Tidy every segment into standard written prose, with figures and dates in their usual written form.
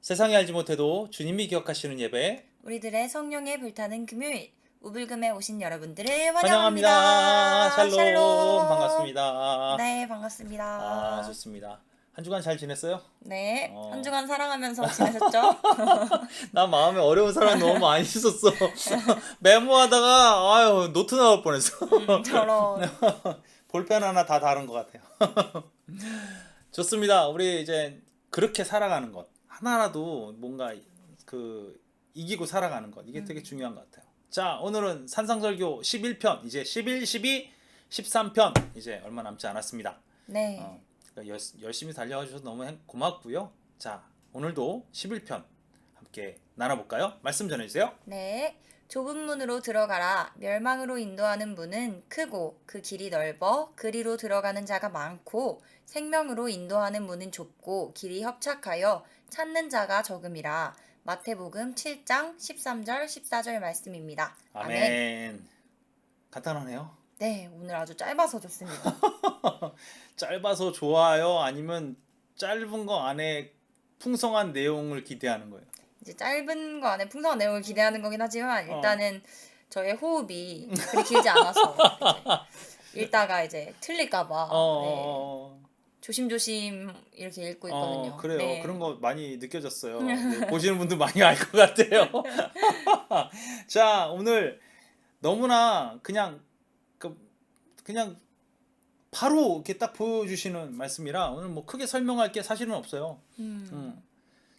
세상이 알지 못해도 주님이 기억하시는 예배 우리들의 성령에 불타는 금요일 우불금에 오신 여러분들을 환영합니다. 환영합니다. 샬롬. 반갑습니다. 네, 반갑습니다. 좋습니다. 한 주간 잘 지냈어요? 네, 어. 한 주간 사랑하면서 지내셨죠? 나 마음에 어려운 사람 너무 많이 있었어. 메모하다가 아유 노트 나올 뻔했어. 저런. 볼펜 하나 다 다른 것 같아요. 좋습니다. 우리 이제 그렇게 살아가는 것 하나라도 뭔가 그 이기고 살아가는 것 이게 되게 중요한 것 같아요. 자, 오늘은 산상설교 11편 이제 11, 12, 13편 이제 얼마 남지 않았습니다. 네. 그러니까 열심히 달려와 주셔서 너무 고맙고요. 자, 오늘도 11편 함께 나눠볼까요? 말씀 전해주세요. 네. 좁은 문으로 들어가라. 멸망으로 인도하는 문은 크고 그 길이 넓어 그리로 들어가는 자가 많고 생명으로 인도하는 문은 좁고 길이 협착하여 찾는 자가 적음이라. 마태복음 7장 13절 14절 말씀입니다. 아멘. 간단하네요. 네, 오늘 아주 짧아서 좋습니다. 짧아서 좋아요? 아니면 짧은 거 안에 풍성한 내용을 기대하는 거예요? 이제 짧은 거 안에 풍성한 내용을 기대하는 거긴 하지만 일단은 저의 호흡이 그리 길지 않아서 이제 읽다가 이제 틀릴까봐 네, 조심조심 이렇게 읽고 있거든요. 그래요. 네. 그런 거 많이 느껴졌어요. 네, 보시는 분들 많이 알 것 같아요. 자, 오늘 너무나 그냥 바로 이렇게 딱 보여주시는 말씀이라 오늘 뭐 크게 설명할 게 사실은 없어요.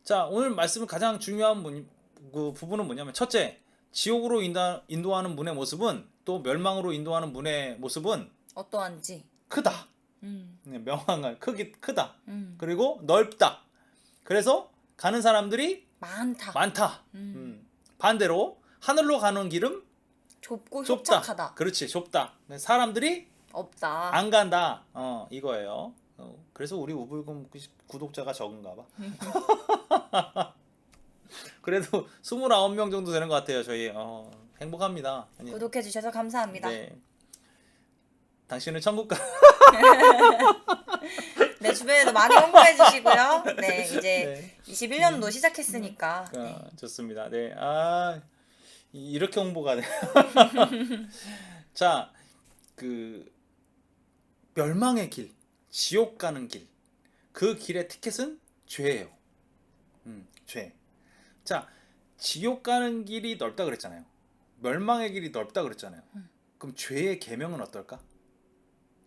자, 오늘 말씀 가장 중요한 그 부분은 뭐냐면 첫째, 지옥으로 인도하는 문의 모습은 또 멸망으로 인도하는 문의 모습은 어떠한지 크다. 음, 명확한 크다. 음. 그리고 넓다. 그래서 가는 사람들이 많다. 반대로 하늘로 가는 길은 좁고 좁다. 협착하다. 그렇지, 좁다. 사람들이 없다. 안 간다. 이거예요. 그래서 우리 우불금 구독자가 적은가 봐. 그래도 29명 정도 되는 것 같아요. 저희 행복합니다. 아니, 구독해 주셔서 감사합니다. 네. 당신은 천국 가. 네, 주변에도 많이 홍보해 주시고요. 네, 이제 네. 21년도 시작했으니까. 네. 좋습니다. 네. 이렇게 홍보가 돼. 자, 그 멸망의 길, 지옥 가는 길. 그 길의 티켓은 죄예요. 죄. 자, 지옥 가는 길이 넓다 그랬잖아요. 멸망의 길이 넓다 그랬잖아요. 그럼 죄의 계명은 어떨까?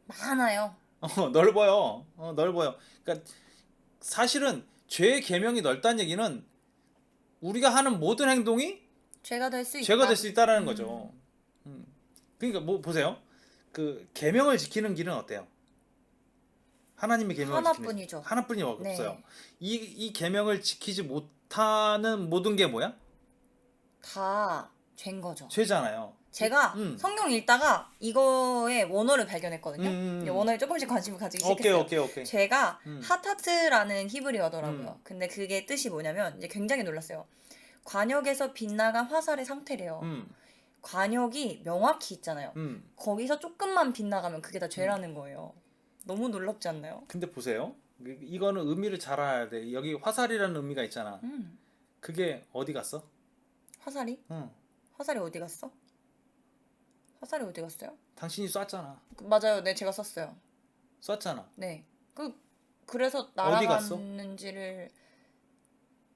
많아요. 넓어요. 넓어요. 그러니까 사실은 죄의 계명이 넓다는 얘기는 우리가 하는 모든 행동이 죄가 될 수 있다. 죄가 될 수 있다라는 거죠. 그러니까 뭐 보세요. 그 계명을 지키는 길은 어때요? 하나님의 계명을 하나뿐이죠. 하나뿐이 네. 없어요. 이 계명을 지키지 못하는 모든 게 뭐야? 다 죄인 거죠. 죄잖아요. 제가 성경 읽다가 이거의 원어를 발견했거든요. 이제 원어에 조금씩 관심을 가지기 시작했어요. 오케이. 제가 하타트라는 히브리어더라고요. 근데 그게 뜻이 뭐냐면 이제 굉장히 놀랐어요. 관역에서 빗나간 화살의 상태래요. 관역이 명확히 있잖아요. 거기서 조금만 빗나가면 그게 다 죄라는 거예요. 너무 놀랍지 않나요? 근데 보세요. 이거는 의미를 잘 알아야 돼. 여기 화살이라는 의미가 있잖아. 그게 어디 갔어? 화살이? 화살이 어디 갔어? 화살이 어디 갔어요? 당신이 쐈잖아. 맞아요. 네, 제가 썼어요. 쐈잖아. 네. 그래서 어디 갔어? 날아갔는지를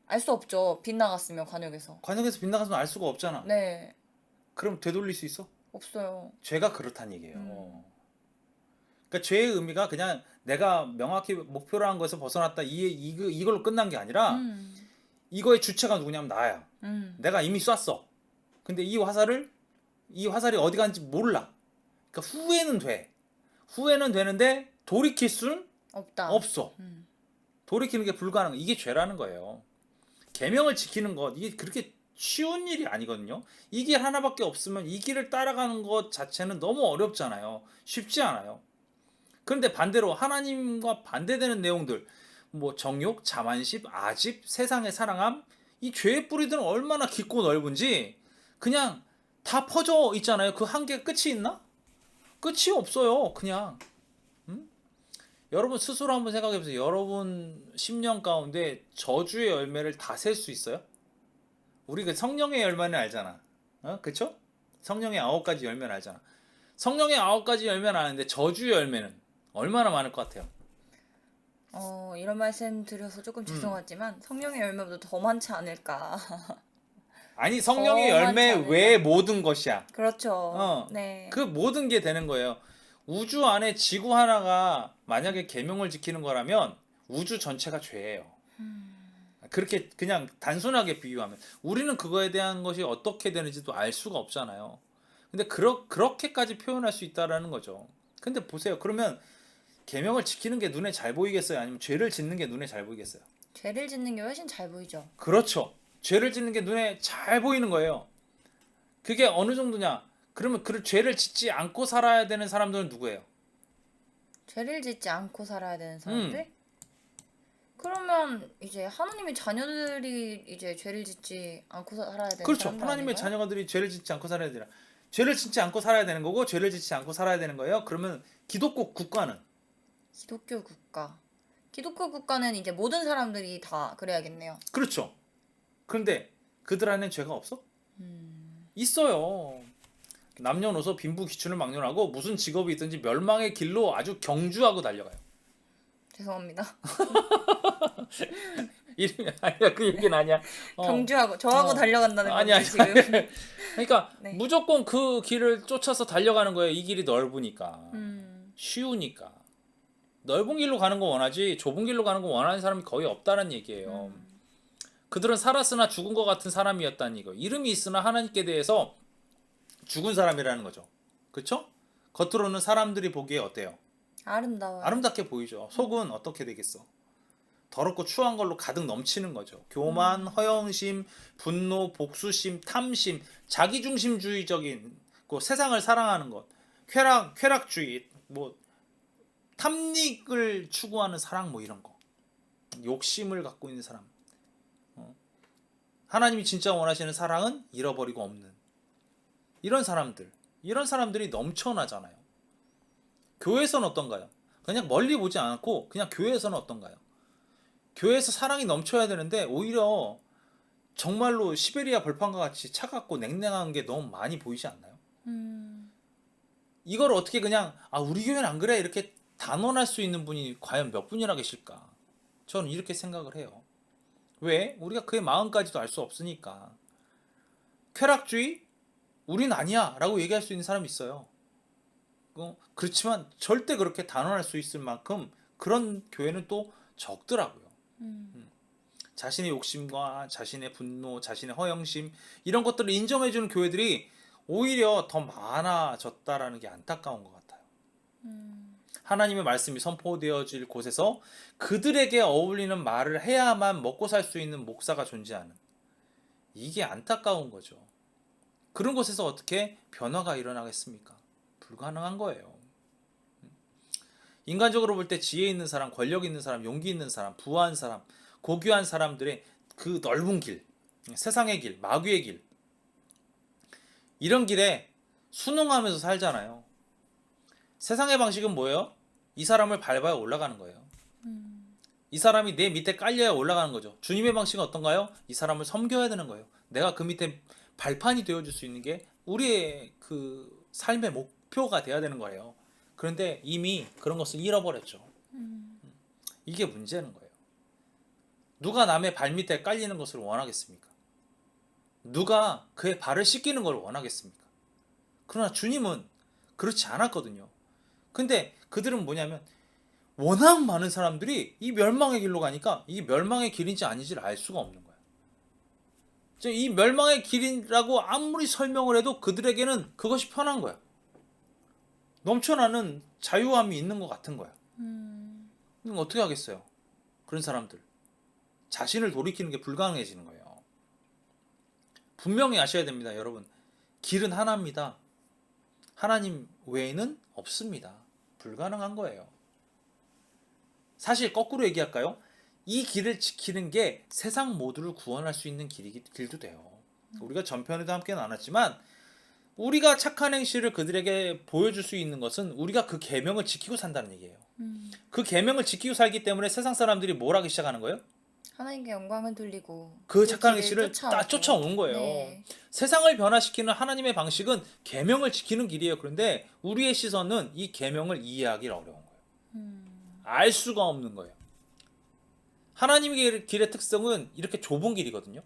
알 수 없죠. 빗나갔으면 관역에서. 관역에서 빗나갔으면 알 수가 없잖아. 네. 그럼 되돌릴 수 있어? 없어요. 죄가 그렇다는 얘기예요. 그러니까 죄의 의미가 그냥 내가 명확히 목표로 한 거에서 벗어났다 이걸로 끝난 게 아니라 이거의 주체가 누구냐면 나야. 내가 이미 쐈어. 근데 이 화살이 어디 간지 몰라. 그러니까 후회는 돼. 후회는 되는데 돌이킬 수는 없어. 돌이키는 게 불가능해. 이게 죄라는 거예요. 계명을 지키는 것 이게 그렇게 쉬운 일이 아니거든요. 이 길 하나밖에 없으면 이 길을 따라가는 것 자체는 너무 어렵잖아요. 쉽지 않아요. 그런데 반대로 하나님과 반대되는 내용들 뭐 정욕, 자만심, 아집, 세상의 사랑함 이 죄의 뿌리들은 얼마나 깊고 넓은지 그냥 다 퍼져 있잖아요. 그 한계가 끝이 있나? 끝이 없어요. 그냥 여러분 스스로 한번 생각해 보세요. 여러분 10년 가운데 저주의 열매를 다 셀 수 있어요? 우리 그 성령의 열매는 알잖아. 그쵸? 성령의 9가지 열매는 알잖아. 성령의 9가지 열매는 아는데 저주의 열매는 얼마나 많을 것 같아요? 이런 말씀 드려서 조금 죄송하지만 성령의 열매보다 더 많지 않을까. 아니 성령의 더 열매 많지 외의 모든 것이야. 그렇죠. 네. 그 모든 게 되는 거예요. 우주 안에 지구 하나가 만약에 계명을 지키는 거라면 우주 전체가 죄예요. 그렇게 그냥 단순하게 비유하면 우리는 그거에 대한 것이 어떻게 되는지도 알 수가 없잖아요. 근데 그렇게까지 표현할 수 있다라는 거죠. 근데 보세요. 그러면 계명을 지키는 게 눈에 잘 보이겠어요? 아니면 죄를 짓는 게 눈에 잘 보이겠어요? 죄를 짓는 게 훨씬 잘 보이죠. 그렇죠. 죄를 짓는 게 눈에 잘 보이는 거예요. 그게 어느 정도냐? 그러면 그 죄를 짓지 않고 살아야 되는 사람들은 누구예요? 죄를 짓지 않고 살아야 되는 사람들? 그러면 이제 하나님의 자녀들이 이제 죄를 짓지 않고 살아야 되는 그렇죠. 사람들 하나님의 아닌가요? 자녀들이 죄를 짓지 않고 살아야 되나? 죄를 짓지 않고 살아야 되는 거고 죄를 짓지 않고 살아야 되는 거예요. 그러면 기독교 국가는 기독교 국가. 기독교 국가는 이제 모든 사람들이 다 그래야겠네요. 그렇죠. 그런데 그들 안엔 죄가 없어? 있어요. 남녀노소 빈부귀춘을 막론하고 무슨 직업이 있든지 멸망의 길로 아주 경주하고 달려가요. 죄송합니다. 이름이 아니야. 그 얘기는 아니야. 경주하고 저하고 달려간다는 아니야. 건데 지금. 그러니까 네. 무조건 그 길을 쫓아서 달려가는 거예요. 이 길이 넓으니까. 쉬우니까. 넓은 길로 가는 거 원하지 좁은 길로 가는 거 원하는 사람이 거의 없다는 얘기예요. 그들은 살았으나 죽은 것 같은 사람이었다는 이거. 이름이 있으나 하나님께 대해서 죽은 사람이라는 거죠. 그렇죠? 겉으로는 사람들이 보기에 어때요? 아름다워요. 아름답게 보이죠. 속은 어떻게 되겠어? 더럽고 추한 걸로 가득 넘치는 거죠. 교만, 허영심, 분노, 복수심, 탐심, 자기중심주의적인 그 세상을 사랑하는 것, 쾌락주의, 뭐 탐닉을 추구하는 사랑 뭐 이런 거, 욕심을 갖고 있는 사람. 하나님이 진짜 원하시는 사랑은 잃어버리고 없는 이런 사람들이 넘쳐나잖아요. 교회에서는 어떤가요? 그냥 멀리 보지 않고 그냥 교회에서는 어떤가요? 교회에서 사랑이 넘쳐야 되는데 오히려 정말로 시베리아 벌판과 같이 차갑고 냉랭한 게 너무 많이 보이지 않나요? 이걸 어떻게 그냥 우리 교회는 안 그래 이렇게 단언할 수 있는 분이 과연 몇 분이나 계실까? 저는 이렇게 생각을 해요. 왜? 우리가 그의 마음까지도 알 수 없으니까. 쾌락주의? 우린 아니야 라고 얘기할 수 있는 사람이 있어요. 그렇지만 절대 그렇게 단언할 수 있을 만큼 그런 교회는 또 적더라고요. 자신의 욕심과 자신의 분노, 자신의 허영심 이런 것들을 인정해주는 교회들이 오히려 더 많아졌다라는 게 안타까운 것 같아요. 하나님의 말씀이 선포되어질 곳에서 그들에게 어울리는 말을 해야만 먹고 살 수 있는 목사가 존재하는 이게 안타까운 거죠. 그런 곳에서 어떻게 변화가 일어나겠습니까? 불가능한 거예요. 인간적으로 볼 때 지혜 있는 사람, 권력 있는 사람, 용기 있는 사람, 부한 사람, 고귀한 사람들의 그 넓은 길, 세상의 길, 마귀의 길 이런 길에 순응하면서 살잖아요. 세상의 방식은 뭐예요? 이 사람을 밟아야 올라가는 거예요. 이 사람이 내 밑에 깔려야 올라가는 거죠. 주님의 방식은 어떤가요? 이 사람을 섬겨야 되는 거예요. 내가 그 밑에 발판이 되어줄 수 있는 게 우리의 그 삶의 목표가 돼야 되는 거예요. 그런데 이미 그런 것을 잃어버렸죠. 이게 문제는 거예요. 누가 남의 발밑에 깔리는 것을 원하겠습니까? 누가 그의 발을 씻기는 걸 원하겠습니까? 그러나 주님은 그렇지 않았거든요. 근데 그들은 뭐냐면 워낙 많은 사람들이 이 멸망의 길로 가니까 이게 멸망의 길인지 아닌지를 알 수가 없는 거예요. 이 멸망의 길이라고 아무리 설명을 해도 그들에게는 그것이 편한 거야. 넘쳐나는 자유함이 있는 것 같은 거야. 그럼 어떻게 하겠어요? 그런 사람들. 자신을 돌이키는 게 불가능해지는 거예요. 분명히 아셔야 됩니다, 여러분. 길은 하나입니다. 하나님 외에는 없습니다. 불가능한 거예요. 사실 거꾸로 얘기할까요? 이 길을 지키는 게 세상 모두를 구원할 수 있는 길도 돼요. 우리가 전편에도 함께 나눴지만 우리가 착한 행실을 그들에게 보여줄 수 있는 것은 우리가 그 계명을 지키고 산다는 얘기예요. 그 계명을 지키고 살기 때문에 세상 사람들이 뭘 하기 시작하는 거예요? 하나님께 영광을 돌리고 그 그 착한 길을 행실을 딱 쫓아오고. 쫓아오는 거예요. 네. 세상을 변화시키는 하나님의 방식은 계명을 지키는 길이에요. 그런데 우리의 시선은 이 계명을 이해하기 어려운 거예요. 알 수가 없는 거예요. 하나님의 길의 특성은 이렇게 좁은 길이거든요.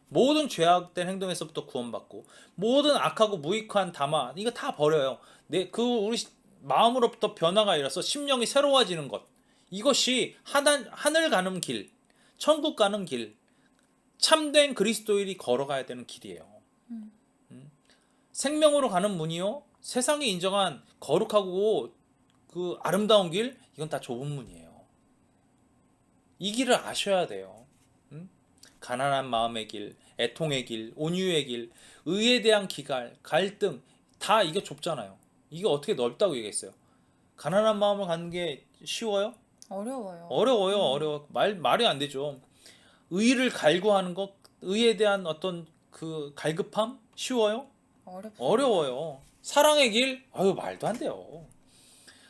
모든 죄악된 행동에서부터 구원받고 모든 악하고 무익한 담화 이거 다 버려요. 우리 마음으로부터 변화가 일어서 심령이 새로워지는 것, 이것이 하늘 가는 길, 천국 가는 길, 참된 그리스도인이 걸어가야 되는 길이에요. 생명으로 가는 문이요, 세상이 인정한 거룩하고 그 아름다운 길, 이건 다 좁은 문이에요. 이 길을 아셔야 돼요. 가난한 마음의 길, 애통의 길, 온유의 길, 의에 대한 기갈, 갈등, 다 이게 좁잖아요. 이게 어떻게 넓다고 얘기했어요? 가난한 마음을 갖는 게 쉬워요? 어려워요. 어려워요. 말이 안 되죠. 의를 갈구하는 것, 의에 대한 어떤 그 갈급함 쉬워요? 어려워요. 사랑의 길, 말도 안 돼요.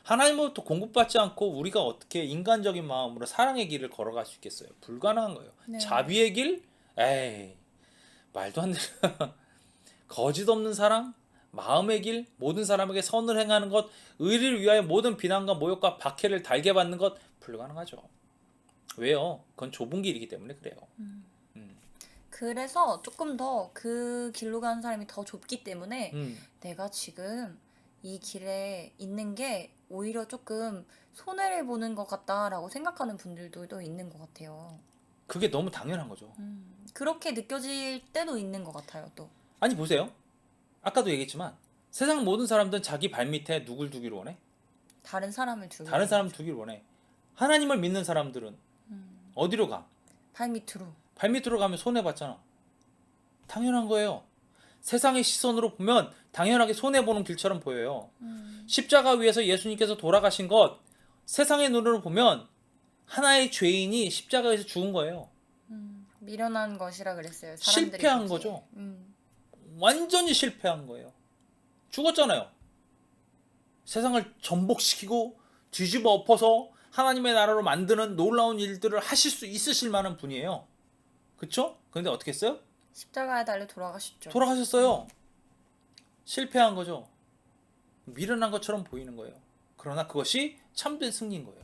하나님으로부터 공급받지 않고 우리가 어떻게 인간적인 마음으로 사랑의 길을 걸어갈 수 있겠어요? 불가능한 거예요. 네. 자비의 길? 에이, 말도 안 돼. 거짓 없는 사랑, 마음의 길, 모든 사람에게 선을 행하는 것, 의를 위하여 모든 비난과 모욕과 박해를 달게 받는 것, 불가능하죠. 왜요? 그건 좁은 길이기 때문에 그래요. 그래서 조금 더 그 길로 가는 사람이 더 좁기 때문에 내가 지금 이 길에 있는 게 오히려 조금 손해를 보는 것 같다라고 생각하는 분들도 또 있는 것 같아요. 그게 너무 당연한 거죠. 그렇게 느껴질 때도 있는 것 같아요, 또. 아니 보세요. 아까도 얘기했지만 세상 모든 사람들은 자기 발밑에 누굴 두기를 원해? 다른 사람을 두기 다른 사람을 두기를 원해. 하나님을 믿는 사람들은 어디로 가? 발밑으로. 발밑으로 가면 손해봤잖아. 당연한 거예요. 세상의 시선으로 보면 당연하게 손해보는 길처럼 보여요. 십자가 위에서 예수님께서 돌아가신 것, 세상의 눈으로 보면 하나의 죄인이 십자가에서 죽은 거예요. 미련한 것이라 그랬어요. 실패한 보기에. 거죠. 완전히 실패한 거예요. 죽었잖아요. 세상을 전복시키고 뒤집어 엎어서 하나님의 나라로 만드는 놀라운 일들을 하실 수 있으실 만한 분이에요. 그쵸? 근데 어떻게 했어요? 십자가에 달려 돌아가셨죠. 돌아가셨어요. 실패한 거죠. 미련한 것처럼 보이는 거예요. 그러나 그것이 참된 승리인 거예요.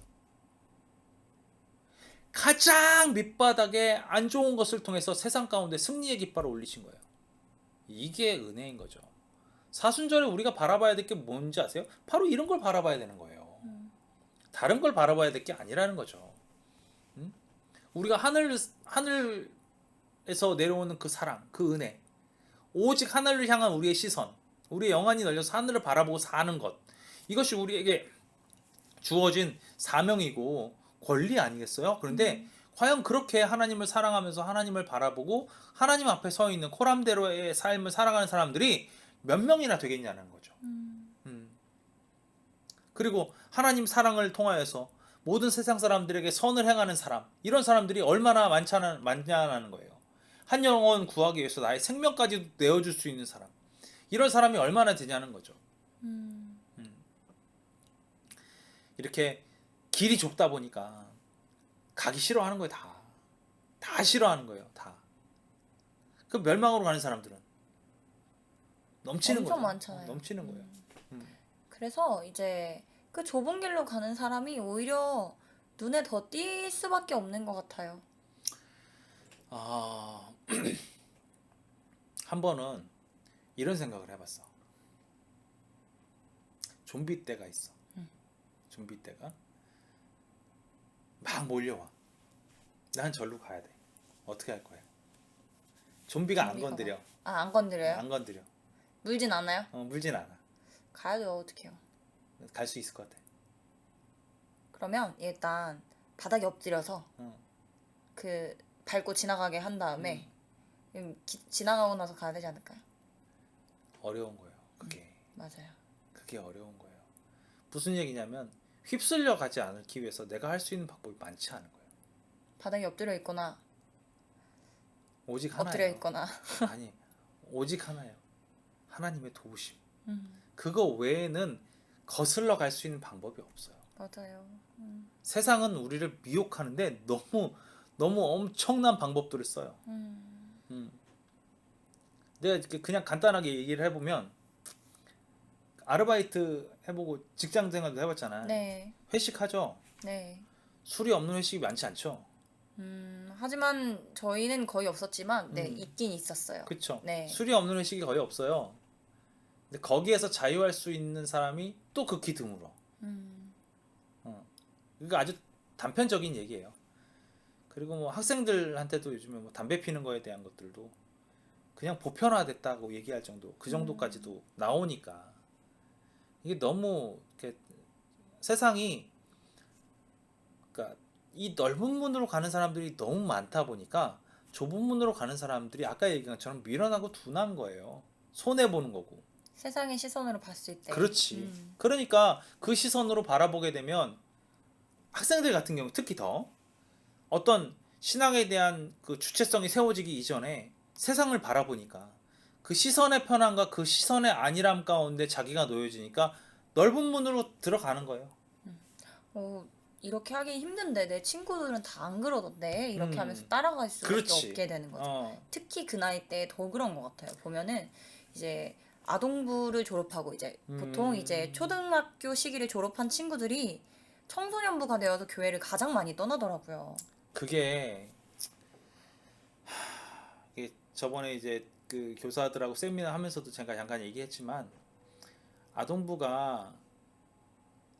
가장 밑바닥에 안 좋은 것을 통해서 세상 가운데 승리의 깃발을 올리신 거예요. 이게 은혜인 거죠. 사순절에 우리가 바라봐야 될 게 뭔지 아세요? 바로 이런 걸 바라봐야 되는 거예요. 다른 걸 바라봐야 될 게 아니라는 거죠. 우리가 하늘에서 내려오는 그 사랑, 그 은혜, 오직 하늘을 향한 우리의 시선, 우리의 영안이 널려서 하늘을 바라보고 사는 것, 이것이 우리에게 주어진 사명이고 권리 아니겠어요? 그런데 과연 그렇게 하나님을 사랑하면서 하나님을 바라보고 하나님 앞에 서 있는 코람대로의 삶을 살아가는 사람들이 몇 명이나 되겠냐는 거죠. 그리고 하나님 사랑을 통하여서 모든 세상 사람들에게 선을 행하는 사람, 이런 사람들이 얼마나 많냐는 거예요. 한 영혼 구하기 위해서 나의 생명까지도 내어줄 수 있는 사람, 이런 사람이 얼마나 되냐는 거죠. 이렇게 길이 좁다 보니까 가기 싫어하는 거예요. 다 싫어하는 거예요. 다. 그 멸망으로 가는 사람들은 넘치는 엄청 거죠. 많잖아요. 넘치는 거예요. 그래서 이제 그 좁은 길로 가는 사람이 오히려 눈에 더 띌 수밖에 없는 것 같아요. 한 번은 이런 생각을 해봤어. 좀비 떼가 있어. 좀비 떼가 막 몰려와. 난 절로 가야 돼. 어떻게 할 거야? 좀비가 안 건드려. 안 건드려요? 안 건드려. 물진 않아요? 물진 않아. 가야죠. 어떡해요. 갈 수 있을 것 같아. 그러면 일단 바닥에 엎드려서 그 밟고 지나가게 한 다음에 지나가고 나서 가야 되지 않을까요? 어려운 거예요. 그게. 맞아요. 그게 어려운 거예요. 무슨 얘기냐면 휩쓸려 가지 않기 위해서 내가 할 수 있는 방법이 많지 않은 거예요. 바닥에 엎드려 있거나 오직 하나예요. 엎드려 있거나. 아니, 오직 하나예요. 하나님의 도우심. 음. 그거 외에는 거슬러 갈 수 있는 방법이 없어요. 맞아요. 세상은 우리를 미혹하는데 너무 엄청난 방법들을 써요. 음. 내가 그냥 간단하게 얘기를 해보면 아르바이트 해보고 직장 생활도 해봤잖아요. 네. 회식하죠. 네. 술이 없는 회식이 많지 않죠. 하지만 저희는 거의 없었지만 네, 있긴 있었어요. 그렇죠. 네. 술이 없는 회식이 거의 없어요. 근데 거기에서 자유할 수 있는 사람이 또 극히 드물어. 그러니까 아주 단편적인 얘기예요. 그리고 뭐 학생들한테도 요즘에 뭐 담배 피는 거에 대한 것들도 그냥 보편화됐다고 얘기할 정도, 그 정도까지도 나오니까 이게 너무 이렇게 세상이, 그러니까 이 넓은 문으로 가는 사람들이 너무 많다 보니까 좁은 문으로 가는 사람들이 아까 얘기한 것처럼 미련하고 둔한 거예요. 손해 보는 거고. 세상의 시선으로 봤을 때. 그렇지. 그러니까 그 시선으로 바라보게 되면 학생들 같은 경우 특히 더 어떤 신앙에 대한 그 주체성이 세워지기 이전에 세상을 바라보니까 그 시선의 편함과 그 시선의 안일함 가운데 자기가 놓여지니까 넓은 문으로 들어가는 거예요. 이렇게 하기 힘든데 내 친구들은 다 안 그러던데 이렇게 하면서 따라갈 수밖에 그렇지. 없게 되는 거죠. 특히 그 나이 때 더 그런 것 같아요. 보면은 이제 아동부를 졸업하고 이제 보통 이제 초등학교 시기를 졸업한 친구들이 청소년부가 되어서 교회를 가장 많이 떠나더라고요. 그게 이게 저번에 이제 그 교사들하고 세미나 하면서도 제가 잠깐 얘기했지만 아동부가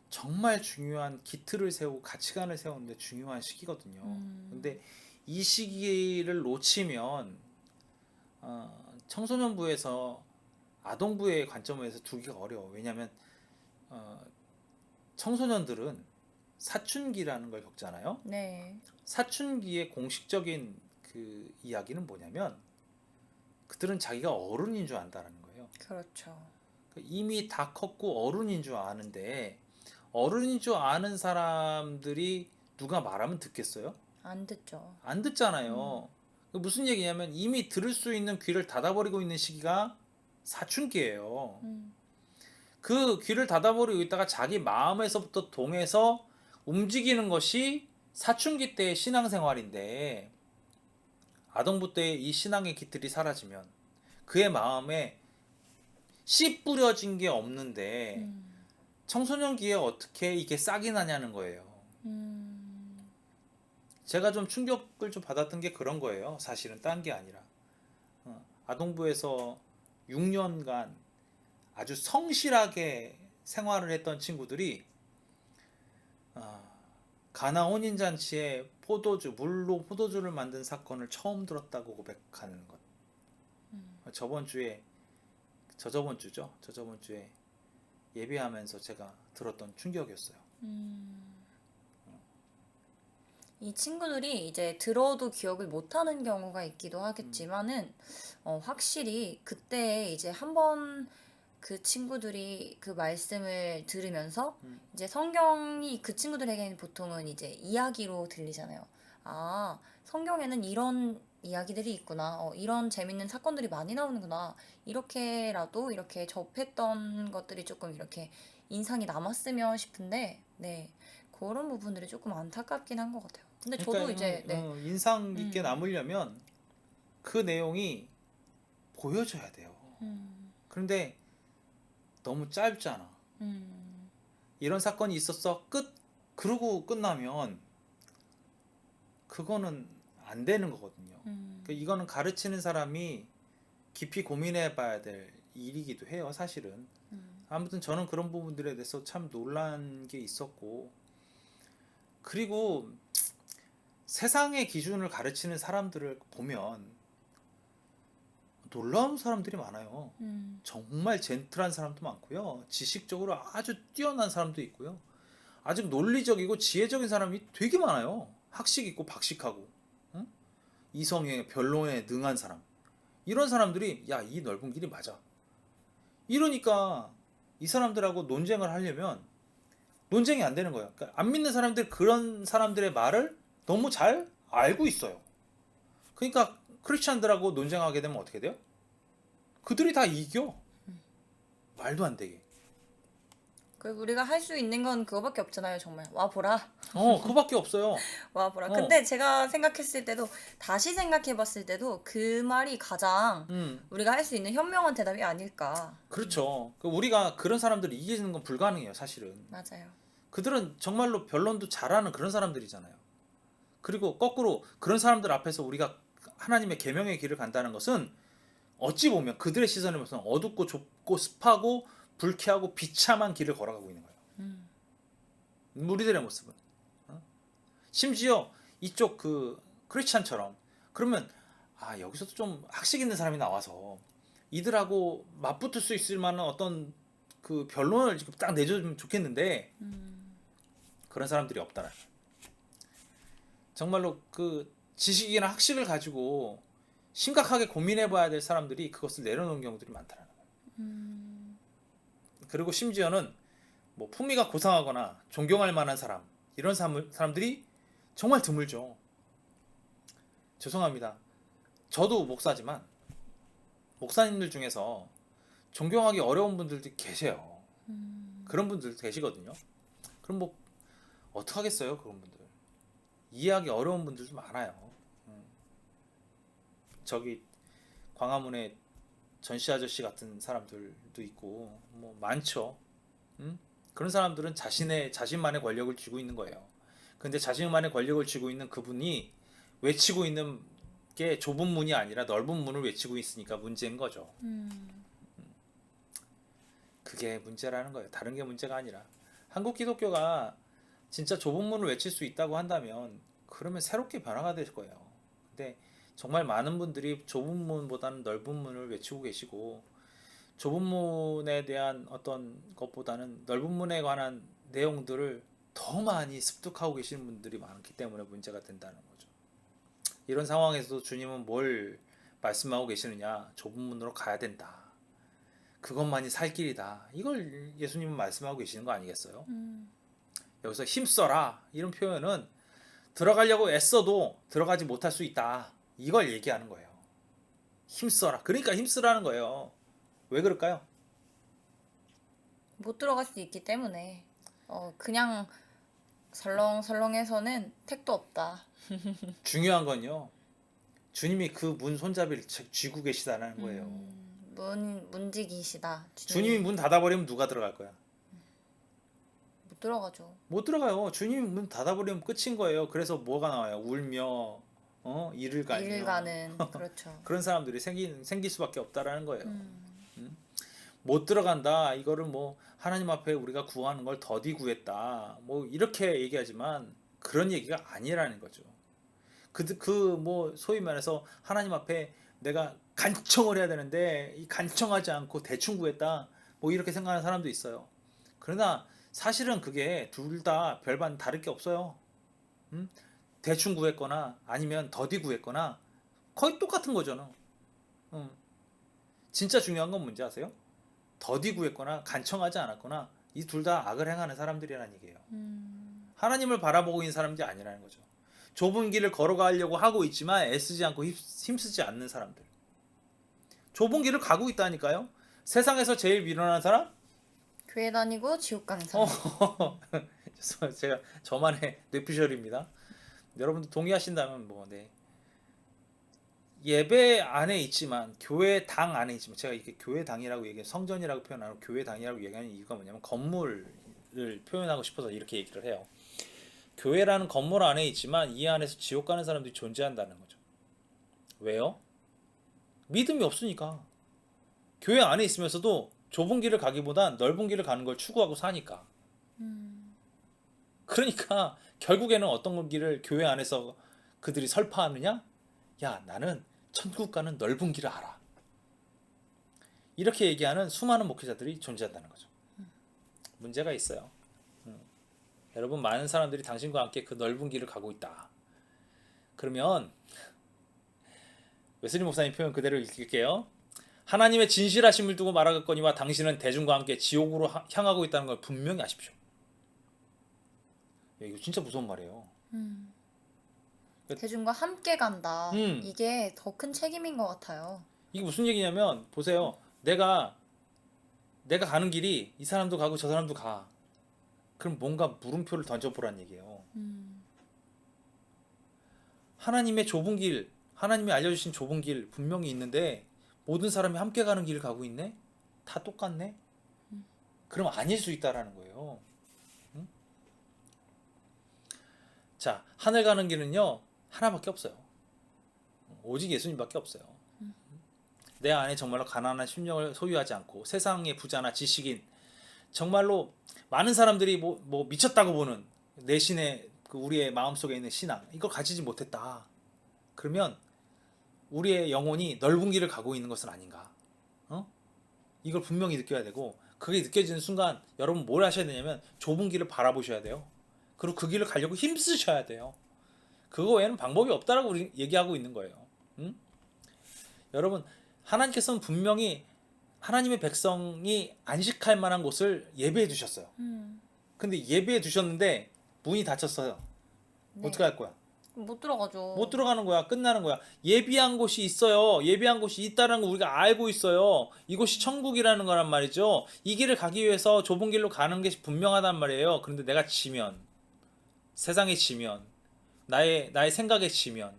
정말 중요한 기틀을 세우고 가치관을 세우는데 중요한 시기거든요. 근데 이 시기를 놓치면 청소년부에서 아동부의 관점에서 두기가 어려워. 왜냐하면 청소년들은 사춘기라는 걸 겪잖아요. 네. 사춘기의 공식적인 그 이야기는 뭐냐면 그들은 자기가 어른인 줄 안다라는 거예요. 그렇죠. 이미 다 컸고 어른인 줄 아는데 어른인 줄 아는 사람들이 누가 말하면 듣겠어요? 안 듣죠. 안 듣잖아요. 무슨 얘기냐면 이미 들을 수 있는 귀를 닫아버리고 있는 시기가 사춘기예요. 그 귀를 닫아버리고 있다가 자기 마음에서부터 동해서 움직이는 것이 사춘기 때의 신앙생활인데 아동부 때의 이 신앙의 기틀이 사라지면 그의 마음에 씨 뿌려진 게 없는데 청소년기에 어떻게 이게 싹이 나냐는 거예요. 제가 좀 충격을 좀 받았던 게 그런 거예요. 사실은 딴 게 아니라 아동부에서 6년간 아주 성실하게 생활을 했던 친구들이 가나 혼인잔치에 물로 포도주를 만든 사건을 처음 들었다고 고백하는 것. 저번 주에 예배하면서 제가 들었던 충격이었어요. 이 친구들이 이제 들어도 기억을 못하는 경우가 있기도 하겠지만은 확실히 그때 이제 한번 그 친구들이 그 말씀을 들으면서 이제 성경이 그 친구들에게는 보통은 이제 이야기로 들리잖아요. 아, 성경에는 이런 이야기들이 있구나. 이런 재밌는 사건들이 많이 나오는구나. 이렇게라도 이렇게 접했던 것들이 조금 이렇게 인상이 남았으면 싶은데, 네. 그런 부분들이 조금 안타깝긴 한 것 같아요. 근데 저도 그러니까 이제, 네. 인상 깊게 남으려면 그 내용이 보여져야 돼요. 그런데 너무 짧잖아. 이런 사건이 있었어. 끝. 그러고 끝나면 그거는 안 되는 거거든요. 그러니까 이거는 가르치는 사람이 깊이 고민해 봐야 될 일이기도 해요, 사실은. 아무튼 저는 그런 부분들에 대해서 참 놀란 게 있었고, 그리고 세상의 기준을 가르치는 사람들을 보면 놀라운 사람들이 많아요. 정말 젠틀한 사람도 많고요. 지식적으로 아주 뛰어난 사람도 있고요. 아주 논리적이고 지혜적인 사람이 되게 많아요. 학식 있고 박식하고 이성의 변론에 능한 사람. 이런 사람들이 야, 이 넓은 길이 맞아. 이러니까 이 사람들하고 논쟁을 하려면 논쟁이 안 되는 거예요. 그러니까 안 믿는 사람들, 그런 사람들의 말을 너무 잘 알고 있어요. 그러니까 크리스찬들하고 논쟁하게 되면 어떻게 돼요? 그들이 다 이겨. 말도 안 되게. 그리고 우리가 할 수 있는 건 그거밖에 없잖아요, 정말. 와 보라. 그거밖에 없어요. 와 보라. 어. 근데 제가 생각했을 때도 다시 생각해봤을 때도 그 말이 가장 우리가 할 수 있는 현명한 대답이 아닐까. 그렇죠. 우리가 그런 사람들을 이기는 건 불가능해요, 사실은. 맞아요. 그들은 정말로 변론도 잘하는 그런 사람들이잖아요. 그리고 거꾸로 그런 사람들 앞에서 우리가 하나님의 계명의 길을 간다는 것은 어찌 보면 그들의 시선에 보면 어둡고 좁고 습하고 불쾌하고 비참한 길을 걸어가고 있는 거예요. 우리들의 모습은. 심지어 이쪽 그 크리스찬처럼 그러면 여기서도 좀 학식 있는 사람이 나와서 이들하고 맞붙을 수 있을 만한 어떤 그 변론을 지금 딱 내줘주면 좋겠는데 그런 사람들이 없다라. 정말로 그 지식이나 학식을 가지고 심각하게 고민해봐야 될 사람들이 그것을 내려놓은 경우들이 많다라는 거예요. 그리고 심지어는 뭐 품위가 고상하거나 존경할 만한 사람 이런 사람들이 정말 드물죠. 죄송합니다. 저도 목사지만 목사님들 중에서 존경하기 어려운 분들도 계세요. 그런 분들도 계시거든요. 그럼 뭐 어떡하겠어요, 그런 분들. 이해하기 어려운 분들도 많아요. 저기 광화문에 전시 아저씨 같은 사람들도 있고 뭐 많죠. 그런 사람들은 자신만의 권력을 쥐고 있는 거예요. 근데 자신만의 권력을 쥐고 있는 그분이 외치고 있는 게 좁은 문이 아니라 넓은 문을 외치고 있으니까 문제인 거죠. 그게 문제라는 거예요. 다른 게 문제가 아니라. 한국 기독교가 진짜 좁은 문을 외칠 수 있다고 한다면 그러면 새롭게 변화가 될 거예요. 근데 정말 많은 분들이 좁은 문보다는 넓은 문을 외치고 계시고 좁은 문에 대한 어떤 것보다는 넓은 문에 관한 내용들을 더 많이 습득하고 계시는 분들이 많기 때문에 문제가 된다는 거죠. 이런 상황에서도 주님은 뭘 말씀하고 계시느냐? 좁은 문으로 가야 된다. 그것만이 살 길이다. 이걸 예수님은 말씀하고 계시는 거 아니겠어요? 여기서 힘써라 이런 표현은 들어가려고 애써도 들어가지 못할 수 있다. 이걸 얘기하는 거예요. 힘써라. 그러니까 힘쓰라는 거예요. 왜 그럴까요? 못 들어갈 수 있기 때문에 그냥 설렁설렁해서는 택도 없다. 중요한 건요. 주님이 그 문 손잡이를 쥐고 계시다는 거예요. 문지기시다. 주님이 문 닫아버리면 누가 들어갈 거야? 못 들어가죠. 못 들어가요. 주님이 문 닫아버리면 끝인 거예요. 그래서 뭐가 나와요? 울며 이를 가며 이를 가는 그렇죠. 그런 사람들이 생길 수밖에 없다라는 거예요. 못 들어간다. 이거를 뭐 하나님 앞에 우리가 구하는 걸 더디 구했다. 뭐 이렇게 얘기하지만 그런 얘기가 아니라는 거죠. 뭐 소위 말해서 하나님 앞에 내가 간청을 해야 되는데 이 간청하지 않고 대충 구했다. 뭐 이렇게 생각하는 사람도 있어요. 그러나 사실은 그게 둘 다 별반 다를 게 없어요. 대충 구했거나 아니면 더디 구했거나 거의 똑같은 거잖아. 진짜 중요한 건 뭔지 아세요? 더디 구했거나 간청하지 않았거나 이 둘 다 악을 행하는 사람들이라는 얘기예요. 하나님을 바라보고 있는 사람들이 아니라는 거죠. 좁은 길을 걸어가려고 하고 있지만 애쓰지 않고 힘쓰지 않는 사람들. 좁은 길을 가고 있다니까요. 세상에서 제일 미련한 사람? 교회 다니고 지옥 가는 사람. 제가 저만의 뇌피셜입니다. 여러분도 동의하신다면 뭐 네. 예배 안에 있지만 교회 당 안에 있지만 제가 이렇게 교회 당이라고 얘기해 성전이라고 표현하고 교회 당이라고 얘기하는 이유가 뭐냐면 건물을 표현하고 싶어서 이렇게 얘기를 해요. 교회라는 건물 안에 있지만 이 안에서 지옥 가는 사람들이 존재한다는 거죠. 왜요? 믿음이 없으니까. 교회 안에 있으면서도 좁은 길을 가기보단 넓은 길을 가는 걸 추구하고 사니까. 그러니까 결국에는 어떤 길을 교회 안에서 그들이 설파하느냐? 야, 나는 천국 가는 넓은 길을 알아. 이렇게 얘기하는 수많은 목회자들이 존재한다는 거죠. 문제가 있어요. 여러분, 많은 사람들이 당신과 함께 그 넓은 길을 가고 있다. 그러면 웨슬리 목사님 표현 그대로 읽을게요. 하나님의 진실하심을 두고 말하겠거니와 당신은 대중과 함께 지옥으로 향하고 있다는 걸 분명히 아십시오. 야, 이거 진짜 무서운 말이에요. 대중과 함께 간다. 이게 더 큰 책임인 것 같아요. 이게 무슨 얘기냐면 보세요. 내가 내가 가는 길이 이 사람도 가고 저 사람도 가. 그럼 뭔가 물음표를 던져보란 얘기예요. 하나님의 좁은 길, 하나님이 알려주신 좁은 길 분명히 있는데 모든 사람이 함께 가는 길을 가고 있네? 다 똑같네? 그럼 아닐 수 있다라는 거예요. 응? 자, 하늘 가는 길은요 하나밖에 없어요. 오직 예수님밖에 없어요. 내 안에 정말로 가난한 심령을 소유하지 않고 세상의 부자나 지식인, 정말로 많은 사람들이 뭐 미쳤다고 보는 내신의 그 우리의 마음속에 있는 신앙, 이걸 가지지 못했다. 그러면 우리의 영혼이 넓은 길을 가고 있는 것은 아닌가? 이걸 분명히 느껴야 되고, 그게 느껴지는 순간 여러분 뭘 하셔야 되냐면 좁은 길을 바라보셔야 돼요. 그리고 그 길을 가려고 힘쓰셔야 돼요. 그거 외에는 방법이 없다라고 우리 얘기하고 있는 거예요. 여러분, 하나님께서는 분명히 하나님의 백성이 안식할 만한 곳을 예배해 두셨어요. 근데 예배해 두셨는데 문이 닫혔어요. 네. 어떻게 할 거야? 못 들어가죠. 못 들어가는 거야. 끝나는 거야. 예비한 곳이 있어요. 예비한 곳이 있다는 거 우리가 알고 있어요. 이곳이 천국이라는 거란 말이죠. 이 길을 가기 위해서 좁은 길로 가는 게 분명하단 말이에요. 그런데 내가 지면, 세상에 지면, 나의 생각에 지면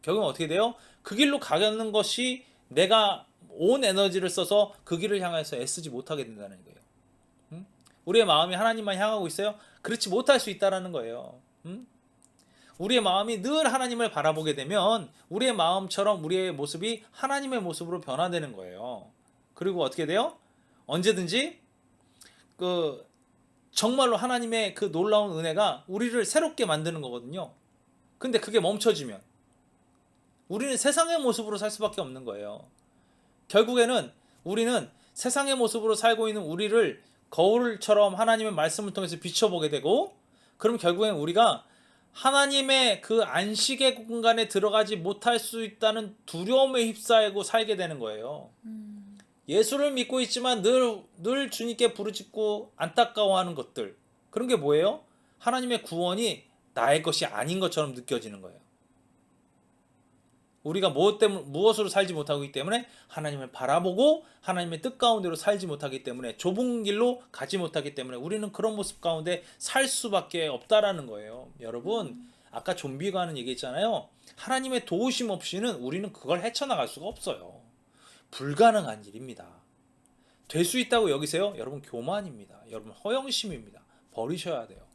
결국은 어떻게 돼요? 그 길로 가는 것이 내가 온 에너지를 써서 그 길을 향해서 애쓰지 못하게 된다는 거예요. 우리의 마음이 하나님만 향하고 있어요? 그렇지 못할 수 있다는 거예요. 우리의 마음이 늘 하나님을 바라보게 되면 우리의 마음처럼 우리의 모습이 하나님의 모습으로 변화되는 거예요. 그리고 어떻게 돼요? 언제든지 그 정말로 하나님의 그 놀라운 은혜가 우리를 새롭게 만드는 거거든요. 근데 그게 멈춰지면 우리는 세상의 모습으로 살 수밖에 없는 거예요. 결국에는 우리는 세상의 모습으로 살고 있는 우리를 거울처럼 하나님의 말씀을 통해서 비춰보게 되고, 그럼 결국엔 우리가 하나님의 그 안식의 공간에 들어가지 못할 수 있다는 두려움에 휩싸이고 살게 되는 거예요. 예수를 믿고 있지만 늘 주님께 부르짖고 안타까워하는 것들, 그런 게 뭐예요? 하나님의 구원이 나의 것이 아닌 것처럼 느껴지는 거예요. 우리가 무엇으로 살지 못하고 있기 때문에 하나님을 바라보고 하나님의 뜻 가운데로 살지 못하기 때문에, 좁은 길로 가지 못하기 때문에 우리는 그런 모습 가운데 살 수밖에 없다라는 거예요. 여러분, 아까 좀비가 하는 얘기 있잖아요. 하나님의 도우심 없이는 우리는 그걸 헤쳐나갈 수가 없어요. 불가능한 일입니다. 될 수 있다고 여기세요? 여러분, 교만입니다. 여러분, 허영심입니다. 버리셔야 돼요.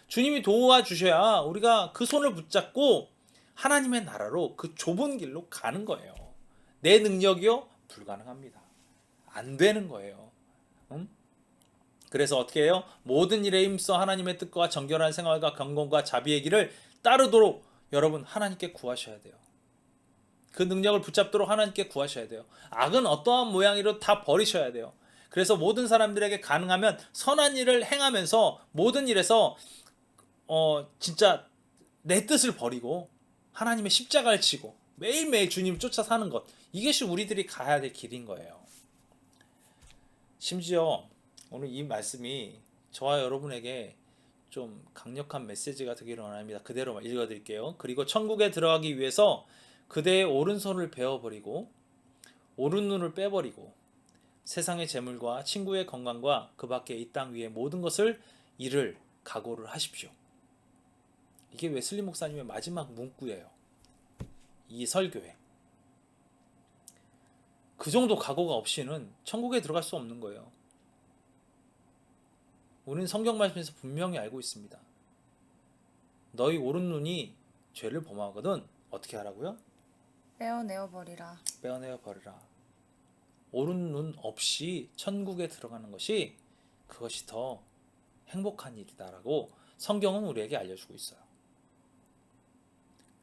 주님이 도와주셔야 우리가 그 손을 붙잡고 하나님의 나라로 그 좁은 길로 가는 거예요. 내 능력이요? 불가능합니다. 안 되는 거예요. 그래서 어떻게 해요? 모든 일에 힘써 하나님의 뜻과 정결한 생활과 경건과 자비의 길을 따르도록 여러분 하나님께 구하셔야 돼요. 그 능력을 붙잡도록 하나님께 구하셔야 돼요. 악은 어떠한 모양이로 다 버리셔야 돼요. 그래서 모든 사람들에게 가능하면 선한 일을 행하면서 모든 일에서 진짜 내 뜻을 버리고 하나님의 십자가를 지고 매일매일 주님을 쫓아 사는 것, 이것이 우리들이 가야 될 길인 거예요. 심지어 오늘 이 말씀이 저와 여러분에게 좀 강력한 메시지가 되기를 원합니다. 그대로 읽어드릴게요. 그리고 천국에 들어가기 위해서 그대의 오른손을 베어버리고 오른눈을 빼버리고 세상의 재물과 친구의 건강과 그 밖에 이 땅 위의 모든 것을 잃을 각오를 하십시오. 이게 웨슬리 목사님의 마지막 문구예요. 이 설교에. 그 정도 각오가 없이는 천국에 들어갈 수 없는 거예요. 우리는 성경 말씀에서 분명히 알고 있습니다. 너희 오른눈이 죄를 범하거든 어떻게 하라고요? 빼어내어 버리라. 빼어내어 버리라. 오른눈 없이 천국에 들어가는 것이 그것이 더 행복한 일이다라고 성경은 우리에게 알려주고 있어요.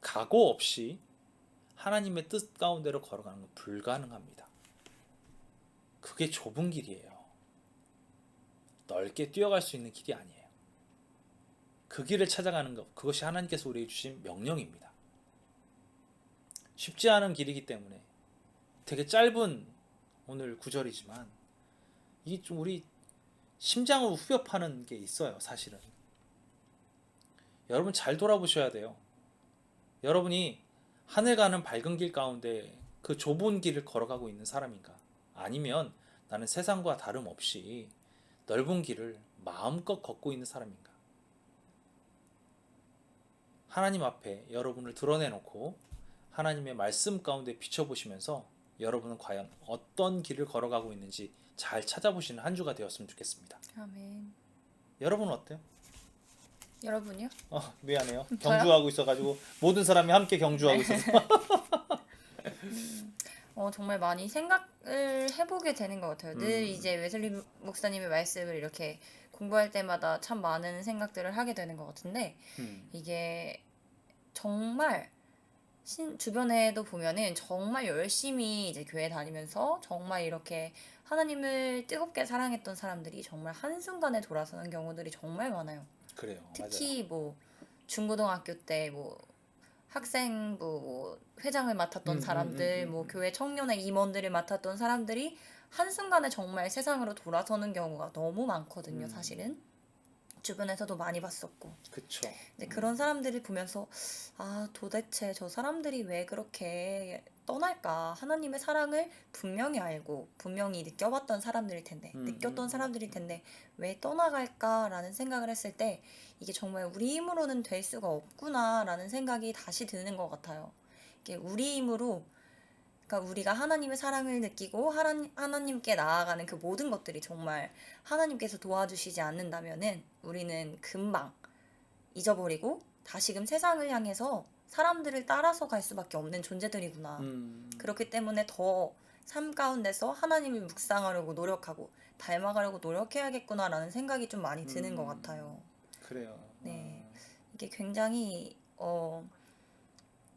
각오 없이 하나님의 뜻 가운데로 걸어가는 건 불가능합니다. 그게 좁은 길이에요. 넓게 뛰어갈 수 있는 길이 아니에요. 그 길을 찾아가는 것, 그것이 하나님께서 우리에게 주신 명령입니다. 쉽지 않은 길이기 때문에 되게 짧은 오늘 구절이지만 이게 좀 우리 심장을 후벼 파는 게 있어요. 사실은 여러분 잘 돌아보셔야 돼요. 여러분이 하늘 가는 밝은 길 가운데 그 좁은 길을 걸어가고 있는 사람인가, 아니면 나는 세상과 다름없이 넓은 길을 마음껏 걷고 있는 사람인가? 하나님 앞에 여러분을 드러내놓고 하나님의 말씀 가운데 비춰보시면서 여러분은 과연 어떤 길을 걸어가고 있는지 잘 찾아보시는 한 주가 되었으면 좋겠습니다. 아멘. 여러분은 어때요? 여러분요? 미안해요. 저요? 경주하고 있어가지고 모든 사람이 함께 경주하고 있어서. 정말 많이 생각을 해보게 되는 것 같아요. 늘 이제 웨슬리 목사님의 말씀을 이렇게 공부할 때마다 참 많은 생각들을 하게 되는 것 같은데, 이게 정말 주변에도 보면은 정말 열심히 이제 교회 다니면서 정말 이렇게 하나님을 뜨겁게 사랑했던 사람들이 정말 한순간에 돌아서는 경우들이 정말 많아요. 그래요. 특히 뭐 중고등학교 때 뭐 학생부 뭐 회장을 맡았던 사람들, 뭐 교회 청년의 임원들을 맡았던 사람들이 한순간에 정말 세상으로 돌아서는 경우가 너무 많거든요, 사실은. 주변에서도 많이 봤었고. 그쵸. 이제 그런 사람들을 보면서 도대체 저 사람들이 왜 그렇게 떠날까? 하나님의 사랑을 분명히 알고 분명히 느껴봤던 사람들일 텐데, 느꼈던 사람들일 텐데 왜 떠나갈까라는 생각을 했을 때 이게 정말 우리 힘으로는 될 수가 없구나라는 생각이 다시 드는 것 같아요. 이게 우리 힘으로, 그러니까 우리가 하나님의 사랑을 느끼고 하나님께 나아가는 그 모든 것들이 정말 하나님께서 도와주시지 않는다면은 우리는 금방 잊어버리고 다시금 세상을 향해서 사람들을 따라서 갈 수밖에 없는 존재들이구나. 그렇기 때문에 더 삶 가운데서 하나님을 묵상하려고 노력하고 닮아가려고 노력해야겠구나라는 생각이 좀 많이 드는 것 같아요. 그래요. 네, 이게 굉장히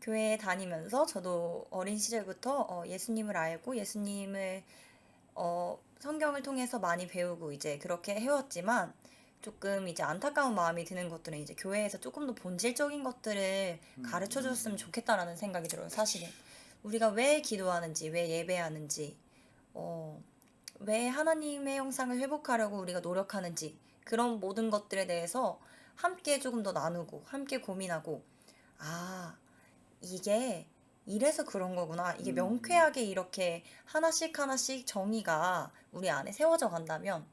교회에 다니면서 저도 어린 시절부터 예수님을 알고 예수님을 성경을 통해서 많이 배우고 이제 그렇게 해왔지만, 조금 이제 안타까운 마음이 드는 것들은 이제 교회에서 조금 더 본질적인 것들을 가르쳐 줬으면 좋겠다라는 생각이 들어요. 사실은 우리가 왜 기도하는지, 왜 예배하는지, 왜 하나님의 형상을 회복하려고 우리가 노력하는지, 그런 모든 것들에 대해서 함께 조금 더 나누고 함께 고민하고, 이게 이래서 그런 거구나. 이게 명쾌하게 이렇게 하나씩 하나씩 정의가 우리 안에 세워져 간다면,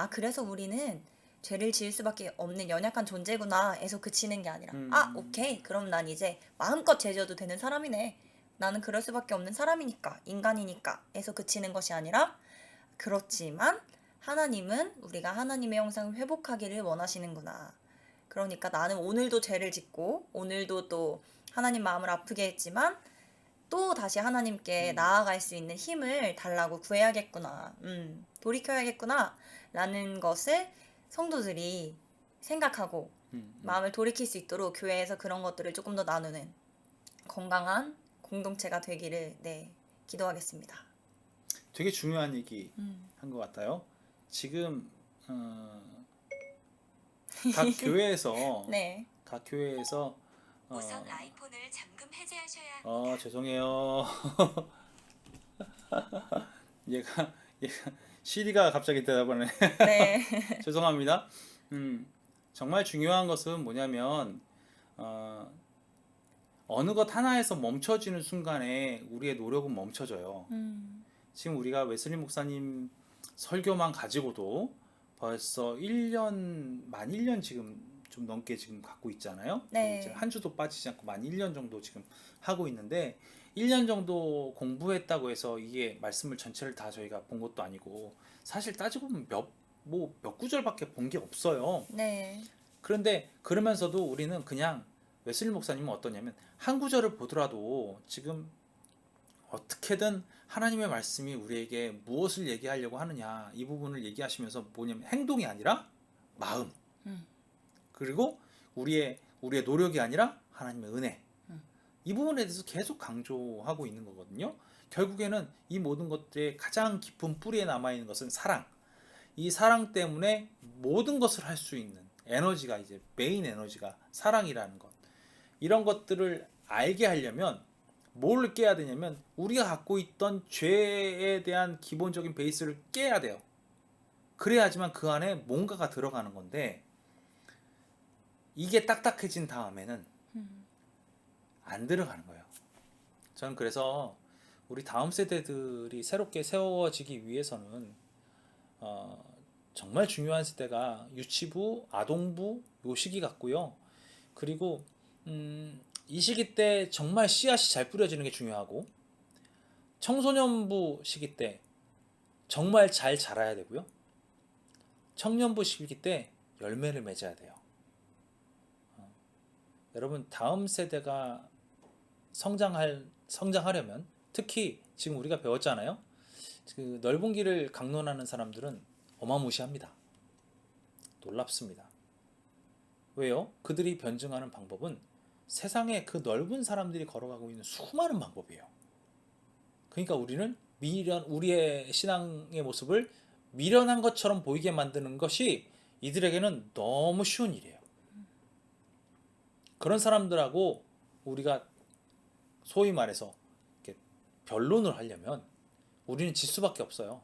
그래서 우리는 죄를 지을 수밖에 없는 연약한 존재구나 에서 그치는 게 아니라, 오케이, 그럼 난 이제 마음껏 죄 지어도 되는 사람이네, 나는 그럴 수밖에 없는 사람이니까, 인간이니까 에서 그치는 것이 아니라, 그렇지만 하나님은 우리가 하나님의 형상을 회복하기를 원하시는구나. 그러니까 나는 오늘도 죄를 짓고 오늘도 또 하나님 마음을 아프게 했지만 또 다시 하나님께 나아갈 수 있는 힘을 달라고 구해야겠구나, 돌이켜야겠구나 라는 것을 성도들이 생각하고 마음을 돌이킬 수 있도록 교회에서 그런 것들을 조금 더 나누는 건강한 공동체가 되기를 기도하겠습니다. 되게 중요한 얘기 한 것 같아요. 지금 각 교회에서 네. 각 교회에서 우선 아이폰을 잠금 해제하셔야 합니다. 죄송해요. 얘가 시리가 갑자기 대답을 하네. 네. 죄송합니다. 정말 중요한 것은 뭐냐면 어느 것 하나에서 멈춰지는 순간에 우리의 노력은 멈춰져요. 지금 우리가 웨슬리 목사님 설교만 가지고도 벌써 1년, 만 1년 지금 좀 넘게 지금 갖고 있잖아요. 네. 이제 한 주도 빠지지 않고 만 1년 정도 지금 하고 있는데, 1년 정도 공부했다고 해서 이게 말씀을 전체를 다 저희가 본 것도 아니고, 사실 따지고 보면 몇 구절밖에 본 게 없어요. 네. 그런데 그러면서도 우리는 그냥, 웨슬리 목사님은 어떠냐면 한 구절을 보더라도 지금 어떻게든 하나님의 말씀이 우리에게 무엇을 얘기하려고 하느냐, 이 부분을 얘기하시면서 뭐냐면 행동이 아니라 마음, 그리고 우리의 노력이 아니라 하나님의 은혜, 이 부분에 대해서 계속 강조하고 있는 거거든요. 결국에는 이 모든 것들의 가장 깊은 뿌리에 남아있는 것은 사랑. 이 사랑 때문에 모든 것을 할 수 있는 에너지가, 이제 메인 에너지가 사랑이라는 것. 이런 것들을 알게 하려면 뭘 깨야 되냐면 우리가 갖고 있던 죄에 대한 기본적인 베이스를 깨야 돼요. 그래야지만 그 안에 뭔가가 들어가는 건데, 이게 딱딱해진 다음에는 안 들어가는 거예요. 저는 그래서 우리 다음 세대들이 새롭게 세워지기 위해서는 정말 중요한 세대가 유치부, 아동부 요 시기 같고요. 그리고 이 시기 때 정말 씨앗이 잘 뿌려지는 게 중요하고, 청소년부 시기 때 정말 잘 자라야 되고요. 청년부 시기 때 열매를 맺어야 돼요. 여러분, 다음 세대가 성장하려면, 특히 지금 우리가 배웠잖아요. 그 넓은 길을 강론하는 사람들은 어마무시합니다. 놀랍습니다. 왜요? 그들이 변증하는 방법은 세상에 그 넓은 사람들이 걸어가고 있는 수많은 방법이에요. 그러니까 우리는 우리의 신앙의 모습을 미련한 것처럼 보이게 만드는 것이 이들에게는 너무 쉬운 일이에요. 그런 사람들하고 우리가 소위 말해서 이렇게 변론을 하려면 우리는 질 수밖에 없어요.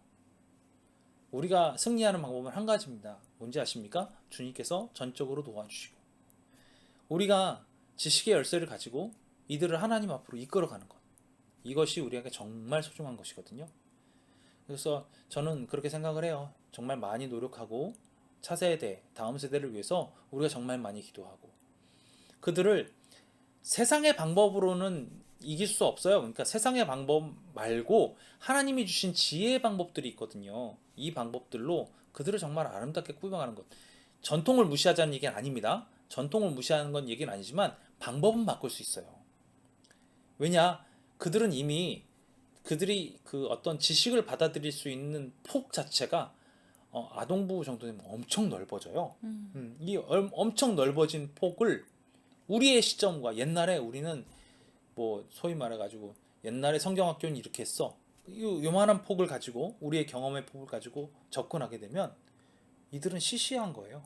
우리가 승리하는 방법은 한 가지입니다. 뭔지 아십니까? 주님께서 전적으로 도와주시고, 우리가 지식의 열쇠를 가지고 이들을 하나님 앞으로 이끌어가는 것, 이것이 우리에게 정말 소중한 것이거든요. 그래서 저는 그렇게 생각을 해요. 정말 많이 노력하고 차세대, 다음 세대를 위해서 우리가 정말 많이 기도하고, 그들을 세상의 방법으로는 이길 수 없어요. 그러니까 세상의 방법 말고 하나님이 주신 지혜의 방법들이 있거든요. 이 방법들로 그들을 정말 아름답게 꾸며가는 것. 전통을 무시하자는 얘기는 아닙니다. 전통을 무시하는 건 얘기는 아니지만 방법은 바꿀 수 있어요. 왜냐? 그들은 이미 그들이 그 어떤 지식을 받아들일 수 있는 폭 자체가 아동부 정도 되면 엄청 넓어져요. 이 엄청 넓어진 폭을 우리의 시점과, 옛날에 우리는 뭐 소위 말해가지고 옛날에 성경학교는 이렇게 했어, 요만한 폭을 가지고, 우리의 경험의 폭을 가지고 접근하게 되면 이들은 시시한 거예요.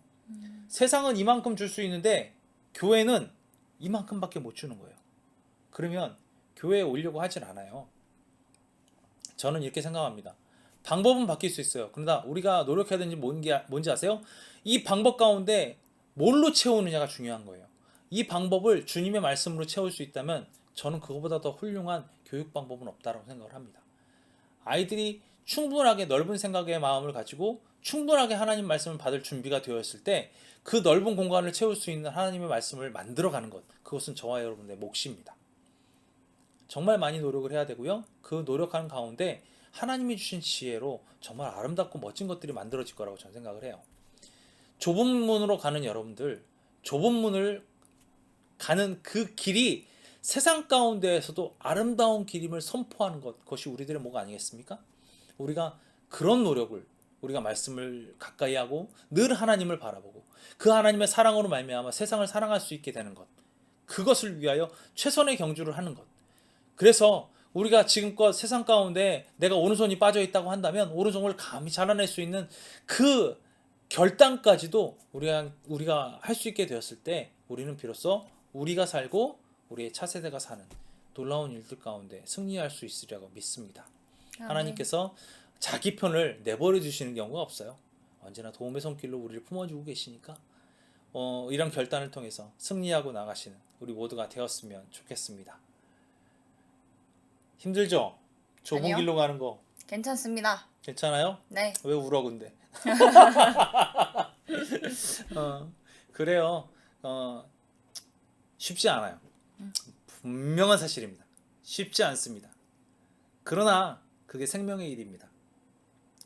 세상은 이만큼 줄 수 있는데 교회는 이만큼밖에 못 주는 거예요. 그러면 교회에 오려고 하진 않아요. 저는 이렇게 생각합니다. 방법은 바뀔 수 있어요. 그러나 우리가 노력해야 되는 게 뭔지 아세요? 이 방법 가운데 뭘로 채우느냐가 중요한 거예요. 이 방법을 주님의 말씀으로 채울 수 있다면 저는 그거보다 더 훌륭한 교육 방법은 없다고 생각을 합니다. 아이들이 충분하게 넓은 생각의 마음을 가지고 충분하게 하나님 말씀을 받을 준비가 되었을 때 그 넓은 공간을 채울 수 있는 하나님의 말씀을 만들어가는 것, 그것은 저와 여러분의 몫입니다. 정말 많이 노력을 해야 되고요. 그 노력하는 가운데 하나님이 주신 지혜로 정말 아름답고 멋진 것들이 만들어질 거라고 저는 생각을 해요. 좁은 문으로 가는 여러분들, 좁은 문을 가는 그 길이 세상 가운데에서도 아름다운 길임을 선포하는 것, 그것이 우리들의 목 아니겠습니까? 우리가 그런 노력을, 우리가 말씀을 가까이 하고 늘 하나님을 바라보고 그 하나님의 사랑으로 말미암아 세상을 사랑할 수 있게 되는 것, 그것을 위하여 최선의 경주를 하는 것. 그래서 우리가 지금껏 세상 가운데 내가 오른손이 빠져 있다고 한다면 오른손을 감히 자라낼 수 있는 그 결단까지도 우리가 할 수 있게 되었을 때 우리는 비로소 우리가 살고 우리의 차세대가 사는 놀라운 일들 가운데 승리할 수 있으리라고 믿습니다. 아멘. 하나님께서 자기 편을 내버려 두시는 경우가 없어요. 언제나 도움의 손길로 우리를 품어주고 계시니까 이런 결단을 통해서 승리하고 나가시는 우리 모두가 되었으면 좋겠습니다. 힘들죠? 좁은 아니요. 길로 가는 거 괜찮습니다. 괜찮아요? 네. 왜 울어 근데? 그래요. 쉽지 않아요. 분명한 사실입니다. 쉽지 않습니다. 그러나 그게 생명의 길입니다.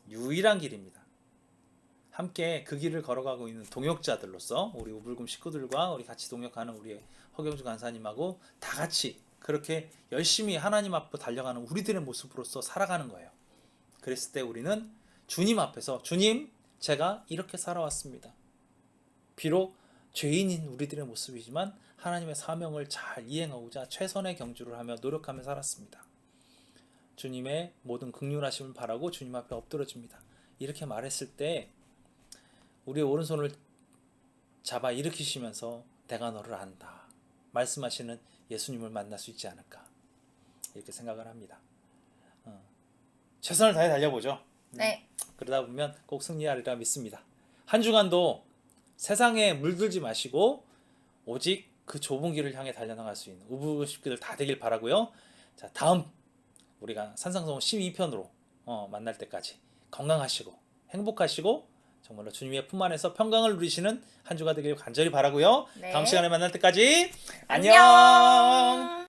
유일한 길입니다. 함께 그 길을 걸어가고 있는 동역자들로서 우리 우불금 식구들과 우리 같이 동역하는 우리 허경주 간사님하고 다 같이 그렇게 열심히 하나님 앞으로 달려가는 우리들의 모습으로서 살아가는 거예요. 그랬을 때 우리는 주님 앞에서, 주님, 제가 이렇게 살아왔습니다. 비록 죄인인 우리들의 모습이지만 하나님의 사명을 잘 이행하고자 최선의 경주를 하며 노력하며 살았습니다. 주님의 모든 긍휼하심을 바라고 주님 앞에 엎드려집니다. 이렇게 말했을 때 우리의 오른손을 잡아 일으키시면서 내가 너를 안다 말씀하시는 예수님을 만날 수 있지 않을까, 이렇게 생각을 합니다. 최선을 다해 달려보죠. 네. 그러다 보면 꼭 승리하리라 믿습니다. 한 주간도 세상에 물들지 마시고 오직 그 좁은 길을 향해 달려나갈 수 있는 우불 식구들 다 되길 바라고요. 자, 다음 우리가 산상수훈 12편으로 만날 때까지 건강하시고 행복하시고 정말로 주님의 품 안에서 평강을 누리시는 한 주가 되길 간절히 바라고요. 네. 다음 시간에 만날 때까지 안녕. 안녕.